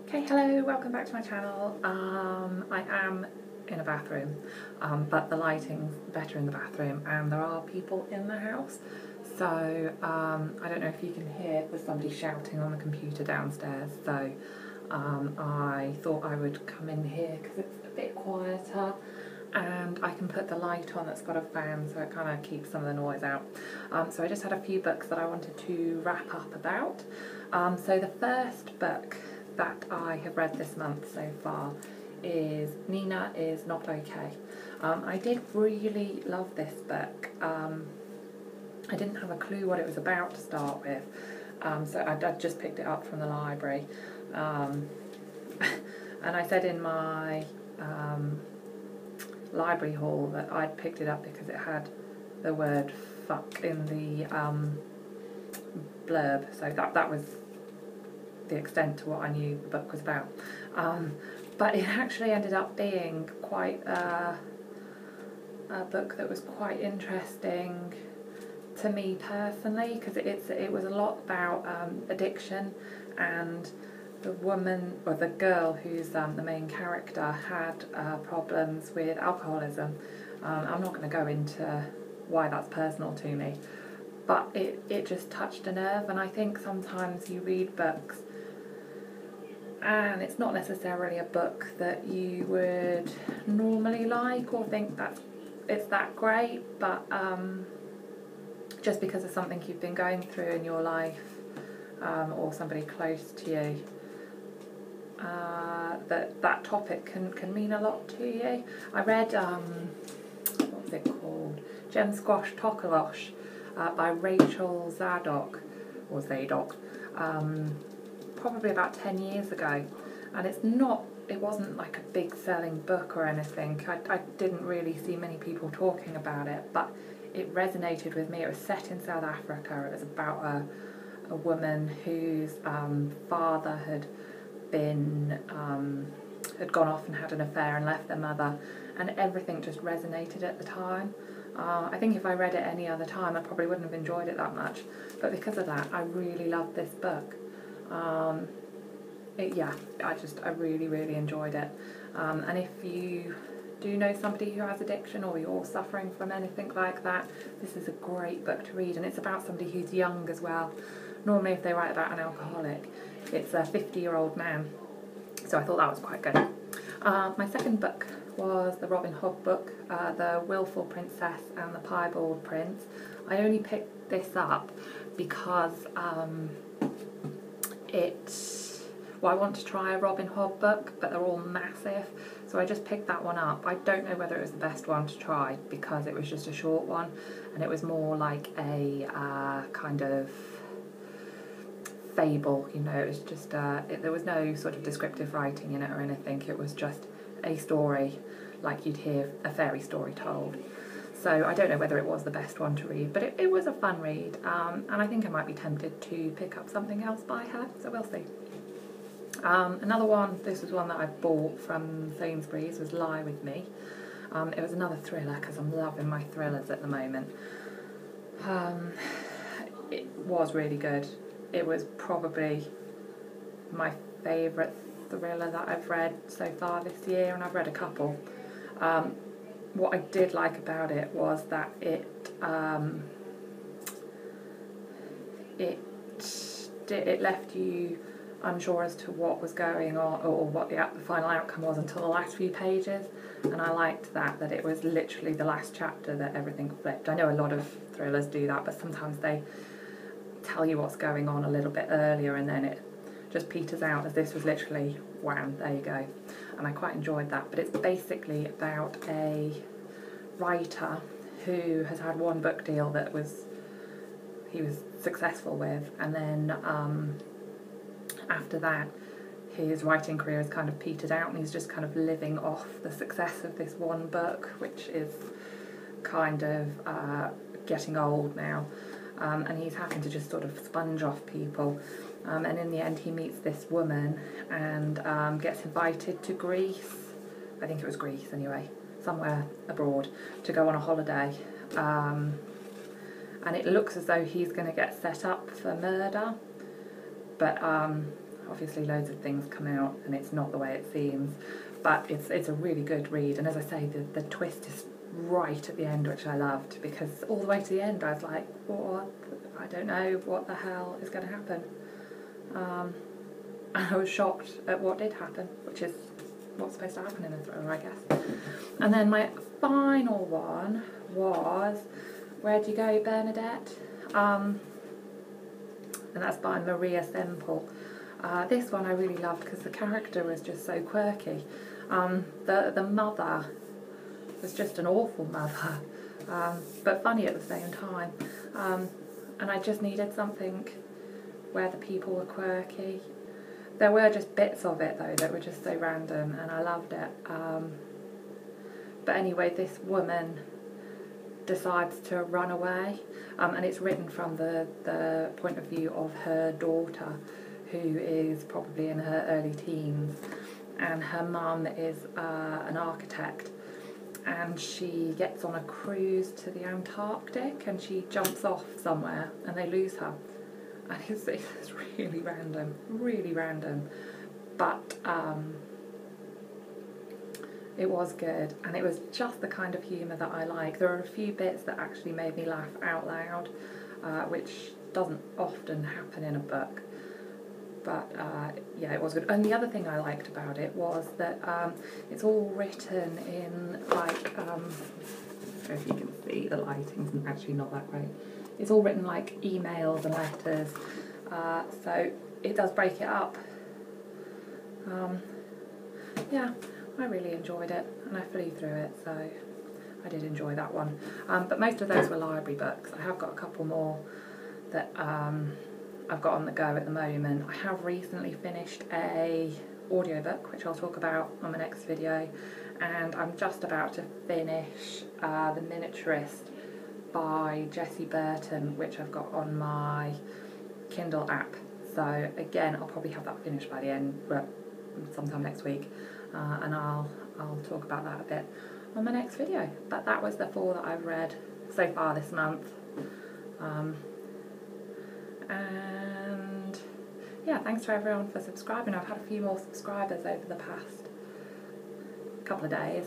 Okay, hello, welcome back to my channel. I am in a bathroom, but the lighting's better in the bathroom and there are people in the house. So I don't know if you can hear, there's somebody shouting on the computer downstairs. So I thought I would come in here because it's a bit quieter and I can put the light on that's got a fan so it kind of keeps some of the noise out. So I just had a few books that I wanted to wrap up about. So the first book that I have read this month so far is Nina is Not Okay. I did really love this book. I didn't have a clue what it was about to start with, so I just picked it up from the library. And I said in my library haul that I'd picked it up because it had the word fuck in the blurb, so that was the extent to what I knew the book was about. But it actually ended up being quite a book that was quite interesting to me personally, because it was a lot about addiction, and the woman, or the girl who's the main character, had problems with alcoholism. I'm not going to go into why that's personal to me, but it just touched a nerve. And I think sometimes you read books and it's not necessarily a book that you would normally like or think that it's that great, but just because of something you've been going through in your life, or somebody close to you, that topic can mean a lot to you. I read, what was it called? Gem Squash Tokolosh by Rachel Zadok, or Zadok, probably about 10 years ago, and it wasn't like a big selling book or anything. I didn't really see many people talking about it, but it resonated with me. It was set in South Africa. It was about a woman whose father had gone off and had an affair and left their mother, and everything just resonated at the time. I think if I read it any other time I probably wouldn't have enjoyed it that much, but because of that I really loved this book. I really enjoyed it. And if you do know somebody who has addiction, or you're suffering from anything like that, this is a great book to read. And it's about somebody who's young as well. Normally if they write about an alcoholic, it's a 50-year-old man, so I thought that was quite good. My second book was the Robin Hood book, The Willful Princess and the Piebald Prince. I only picked this up because I want to try a Robin Hood book, but they're all massive, so I just picked that one up. I don't know whether it was the best one to try because it was just a short one, and it was more like a kind of fable, you know. It was just there was no sort of descriptive writing in it or anything. It was just a story like you'd hear a fairy story told. So I don't know whether it was the best one to read, but it was a fun read, and I think I might be tempted to pick up something else by her, so we'll see. Another one, this was one that I bought from Sainsbury's, was Lie With Me. It was another thriller, because I'm loving my thrillers at the moment. It was really good. It was probably my favourite thriller that I've read so far this year, and I've read a couple. What I did like about it was that it left you unsure as to what was going on, or what the final outcome was, until the last few pages, and I liked that it was literally the last chapter that everything flipped. I know a lot of thrillers do that, but sometimes they tell you what's going on a little bit earlier and then it just peters out, as this was literally wham, there you go, and I quite enjoyed that. But it's basically about a writer who has had one book deal that he was successful with, and then after that his writing career has kind of petered out, and he's just kind of living off the success of this one book, which is kind of getting old now, and he's having to just sort of sponge off people, and in the end he meets this woman and gets invited to Greece, I think it was Greece anyway, somewhere abroad, to go on a holiday, and it looks as though he's going to get set up for murder, but obviously loads of things come out and it's not the way it seems, but it's a really good read. And as I say, the twist is right at the end, which I loved, because all the way to the end I was like, what? I don't know what the hell is going to happen. And I was shocked at what did happen, which is what's supposed to happen in a thriller, I guess. And then my final one was Where'd You Go, Bernadette? And that's by Maria Semple. This one I really loved because the character was just so quirky. The mother was just an awful mother, but funny at the same time. And I just needed something where the people were quirky. There were just bits of it though that were just so random, and I loved it. But anyway, this woman decides to run away, and it's written from the point of view of her daughter, who is probably in her early teens, and her mum is an architect, and she gets on a cruise to the Antarctic and she jumps off somewhere and they lose her. And it's really random, but it was good, and it was just the kind of humour that I like. There are a few bits that actually made me laugh out loud, which doesn't often happen in a book, but yeah, it was good. And the other thing I liked about it was that it's all written in like, I don't know if you can see, the lighting's actually not that great. It's all written like emails and letters, so it does break it up. Yeah, I really enjoyed it, and I flew through it, so I did enjoy that one. But most of those were library books. I have got a couple more that I've got on the go at the moment. I have recently finished a audiobook, which I'll talk about on my next video, and I'm just about to finish The Miniaturist by Jessie Burton, which I've got on my Kindle app. So again, I'll probably have that finished by the end, sometime next week, and I'll talk about that a bit on my next video. But that was the 4 that I've read so far this month, and yeah, thanks to everyone for subscribing. I've had a few more subscribers over the past couple of days,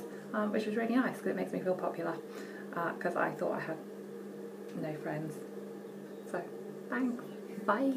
which was really nice because it makes me feel popular, because I thought I had no friends. So thanks, bye.